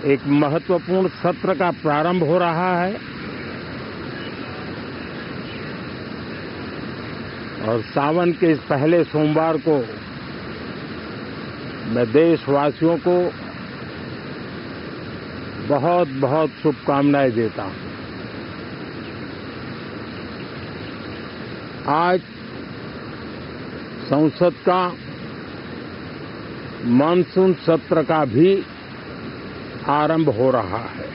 एक महत्वपूर्ण सत्र का प्रारंभ हो रहा है और सावन के इस पहले सोमवार को मैं देशवासियों को बहुत बहुत शुभकामनाएं देता हूं। आज संसद का मानसून सत्र का भी आरंभ हो रहा है।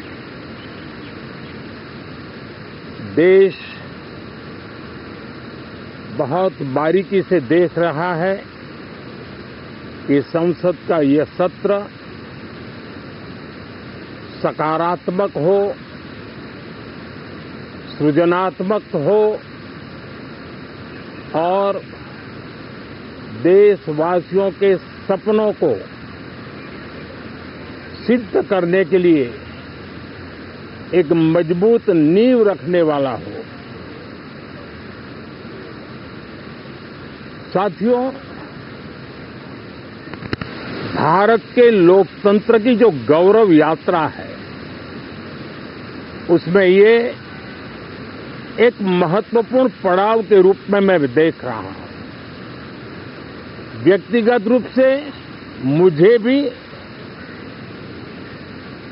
देश बहुत बारीकी से देख रहा है कि संसद का यह सत्र सकारात्मक हो, सृजनात्मक हो और देशवासियों के सपनों को सिद्ध करने के लिए एक मजबूत नींव रखने वाला हो। साथियों, भारत के लोकतंत्र की जो गौरव यात्रा है उसमें ये एक महत्वपूर्ण पड़ाव के रूप में मैं देख रहा हूं। व्यक्तिगत रूप से मुझे भी,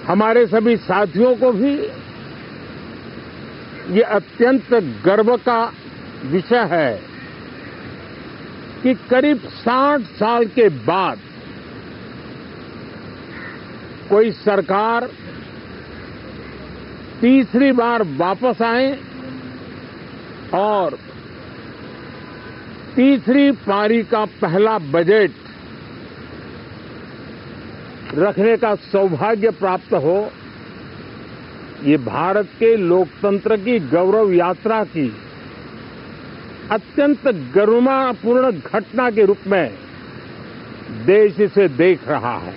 हमारे सभी साथियों को भी ये अत्यंत गर्व का विषय है कि करीब 60 साल के बाद कोई सरकार तीसरी बार वापस आए और तीसरी पारी का पहला बजट रखने का सौभाग्य प्राप्त हो। ये भारत के लोकतंत्र की गौरव यात्रा की अत्यंत गरिमापूर्ण घटना के रूप में देश इसे देख रहा है।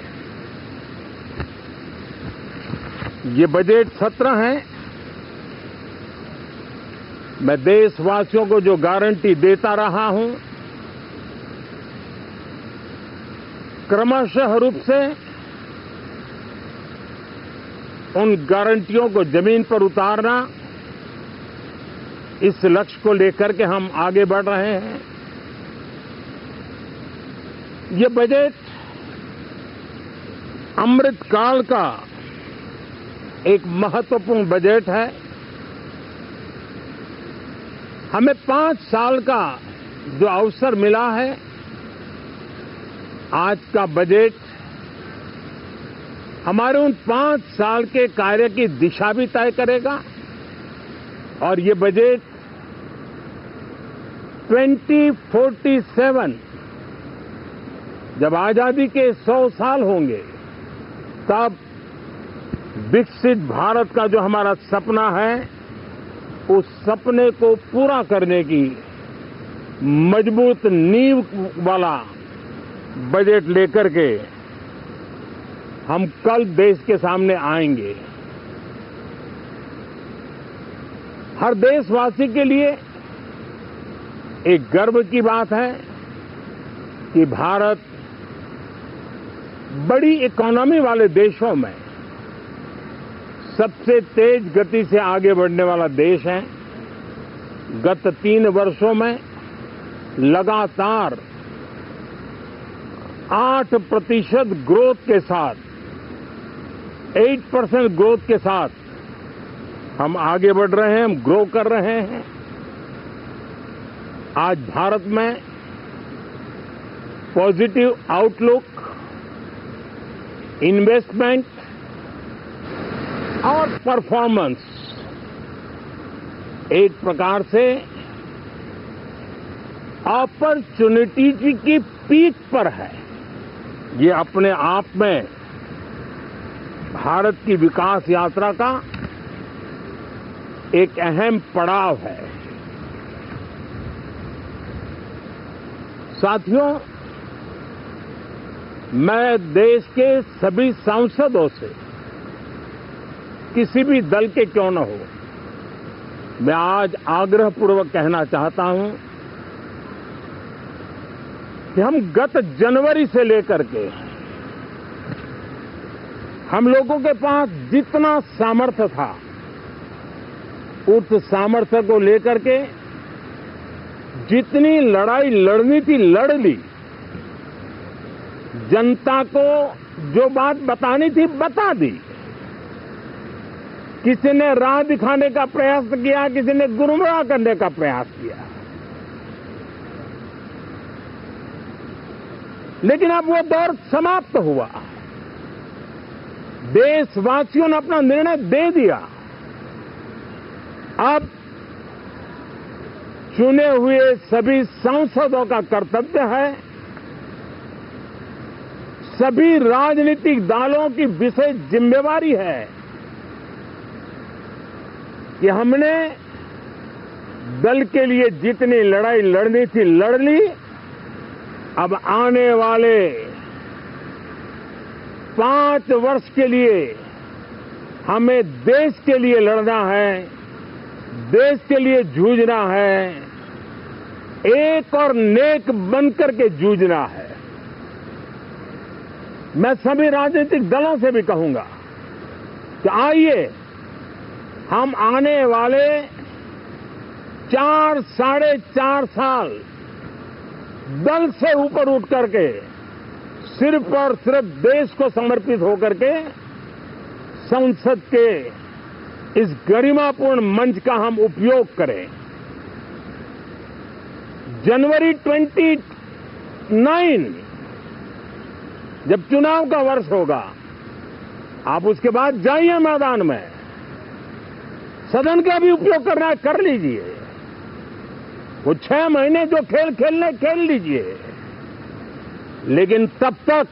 ये बजट सत्र है, मैं देशवासियों को जो गारंटी देता रहा हूं, क्रमशः रूप से उन गारंटियों को जमीन पर उतारना, इस लक्ष्य को लेकर के हम आगे बढ़ रहे हैं। ये बजट अमृतकाल का एक महत्वपूर्ण बजट है। हमें 5 साल का जो अवसर मिला है, आज का बजट हमारे उन 5 साल के कार्य की दिशा भी तय करेगा और ये बजट 2047 जब आजादी के 100 साल होंगे तब विकसित भारत का जो हमारा सपना है, उस सपने को पूरा करने की मजबूत नींव वाला बजट लेकर के हम कल देश के सामने आएंगे। हर देशवासी के लिए एक गर्व की बात है कि भारत बड़ी इकोनॉमी वाले देशों में सबसे तेज गति से आगे बढ़ने वाला देश है। गत 3 वर्षों में लगातार 8% ग्रोथ के साथ, 8% ग्रोथ के साथ हम आगे बढ़ रहे हैं, हम ग्रो कर रहे हैं। आज भारत में पॉजिटिव आउटलुक, इन्वेस्टमेंट और परफॉर्मेंस एक प्रकार से अपॉर्चुनिटी की पीक पर है। ये अपने आप में भारत की विकास यात्रा का एक अहम पड़ाव है। साथियों, मैं देश के सभी सांसदों से, किसी भी दल के क्यों न हो, मैं आज आग्रहपूर्वक कहना चाहता हूं कि हम गत जनवरी से लेकर के हम लोगों के पास जितना सामर्थ्य था, उस सामर्थ्य को लेकर के जितनी लड़ाई लड़नी थी लड़ ली। जनता को जो बात बतानी थी बता दी। किसी ने राह दिखाने का प्रयास किया, किसी ने गुमराह करने का प्रयास किया, लेकिन अब वो दौर समाप्त हुआ। देशवासियों ने अपना निर्णय दे दिया। अब चुने हुए सभी सांसदों का कर्तव्य है, सभी राजनीतिक दलों की विशेष जिम्मेवारी है कि हमने दल के लिए जितनी लड़ाई लड़नी थी लड़ ली। अब आने वाले 5 वर्ष के लिए हमें देश के लिए लड़ना है, देश के लिए जूझना है, एक और नेक बनकर के जूझना है। मैं सभी राजनीतिक दलों से भी कहूंगा कि आइए हम आने वाले 4 साढ़े 4 साल दल से ऊपर उठ करके सिर्फ और सिर्फ देश को समर्पित होकर के संसद के इस गरिमापूर्ण मंच का हम उपयोग करें। जनवरी 29 जब चुनाव का वर्ष होगा, आप उसके बाद जाइए मैदान में, सदन का भी उपयोग करना है कर लीजिए। वो 6 महीने जो खेल खेलने खेल लीजिए, लेकिन तब तक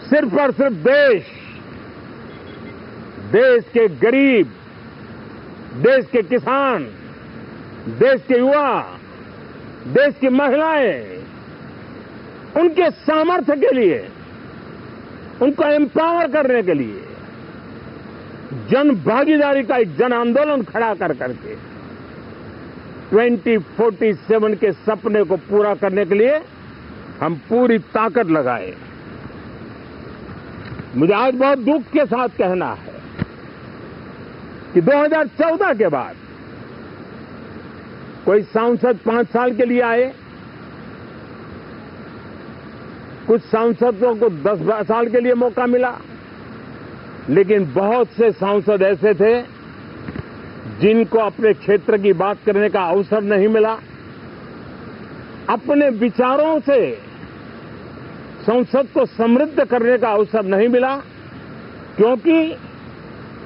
सिर्फ और सिर्फ देश के गरीब, देश के किसान, देश के युवा, देश की महिलाएं, उनके सामर्थ्य के लिए, उनको एम्पावर करने के लिए जन भागीदारी का एक जन आंदोलन खड़ा कर करके 2047 के सपने को पूरा करने के लिए हम पूरी ताकत लगाए। मुझे आज बहुत दुख के साथ कहना है कि 2014 के बाद कोई सांसद 5 साल के लिए आए, कुछ सांसदों को 10 साल के लिए मौका मिला, लेकिन बहुत से सांसद ऐसे थे जिनको अपने क्षेत्र की बात करने का अवसर नहीं मिला, अपने विचारों से संसद को समृद्ध करने का अवसर नहीं मिला, क्योंकि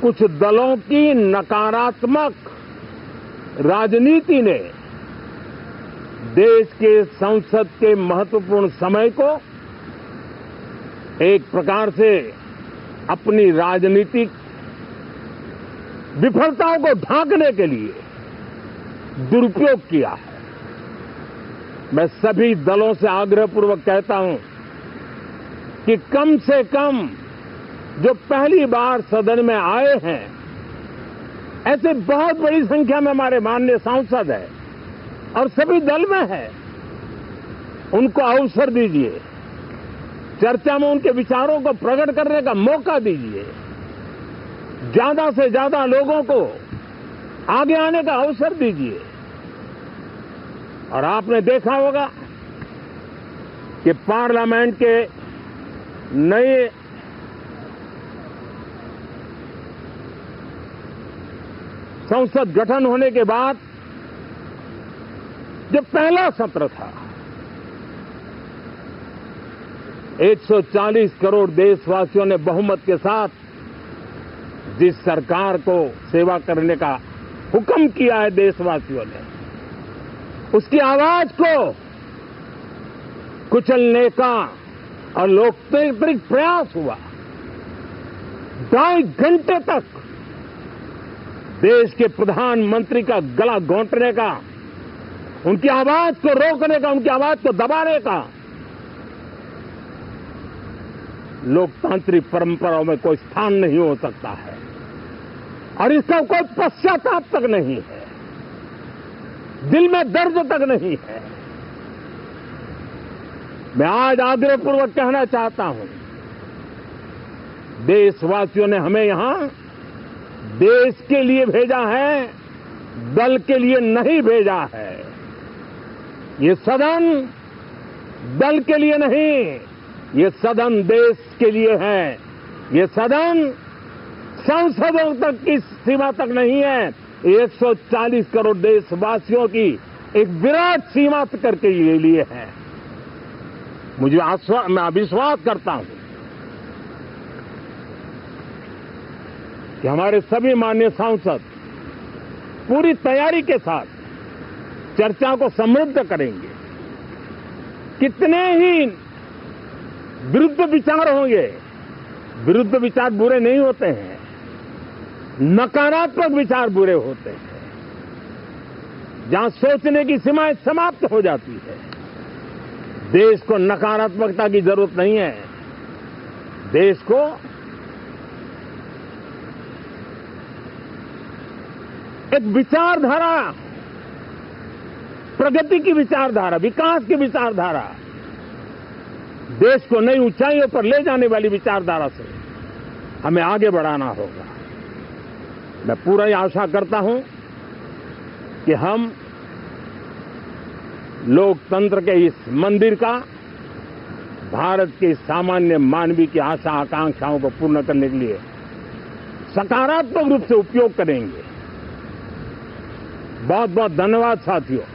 कुछ दलों की नकारात्मक राजनीति ने देश के संसद के महत्वपूर्ण समय को एक प्रकार से अपनी राजनीतिक विफलताओं को ढांकने के लिए दुरुपयोग किया है। मैं सभी दलों से आग्रहपूर्वक कहता हूं कि कम से कम जो पहली बार सदन में आए हैं, ऐसे बहुत बड़ी संख्या में हमारे माननीय सांसद हैं और सभी दल में हैं, उनको अवसर दीजिए, चर्चा में उनके विचारों को प्रकट करने का मौका दीजिए, ज्यादा से ज्यादा लोगों को आगे आने का अवसर दीजिए। और आपने देखा होगा कि पार्लियामेंट के नए संसद गठन होने के बाद जो पहला सत्र था, 140 करोड़ देशवासियों ने बहुमत के साथ जिस सरकार को सेवा करने का हुक्म किया है देशवासियों ने, उसकी आवाज को कुचलने का और लोकतांत्रिक प्रयास हुआ। 2.5 घंटे तक देश के प्रधानमंत्री का गला घोंटने का, उनकी आवाज को रोकने का, उनकी आवाज को दबाने का लोकतांत्रिक परंपराओं में कोई स्थान नहीं हो सकता है और इसका कोई पश्चाताप तक नहीं है, दिल में दर्द तक नहीं है। मैं आज आग्रहपूर्वक कहना चाहता हूं देशवासियों ने हमें यहां देश के लिए भेजा है, दल के लिए नहीं भेजा है। ये सदन दल के लिए नहीं, ये सदन देश के लिए है। ये सदन संसदों तक की सीमा तक नहीं है, 140 करोड़ देशवासियों की एक विराट सीमा करके ये लिए है। मैं विश्वास करता हूं कि हमारे सभी माननीय सांसद पूरी तैयारी के साथ चर्चा को समृद्ध करेंगे। कितने ही विरुद्ध विचार होंगे, विरुद्ध विचार बुरे नहीं होते हैं, नकारात्मक विचार बुरे होते हैं। जहां सोचने की सीमाएं समाप्त हो जाती है, देश को नकारात्मकता की जरूरत नहीं है। देश को एक विचारधारा, प्रगति की विचारधारा, विकास की विचारधारा, देश को नई ऊंचाइयों पर ले जाने वाली विचारधारा से हमें आगे बढ़ाना होगा। मैं पूरा आशा करता हूं कि हम लोकतंत्र के इस मंदिर का भारत के सामान्य मानवीय की आशा आकांक्षाओं को पूर्ण करने के लिए सकारात्मक रूप से उपयोग करेंगे। बहुत बहुत धन्यवाद साथियों।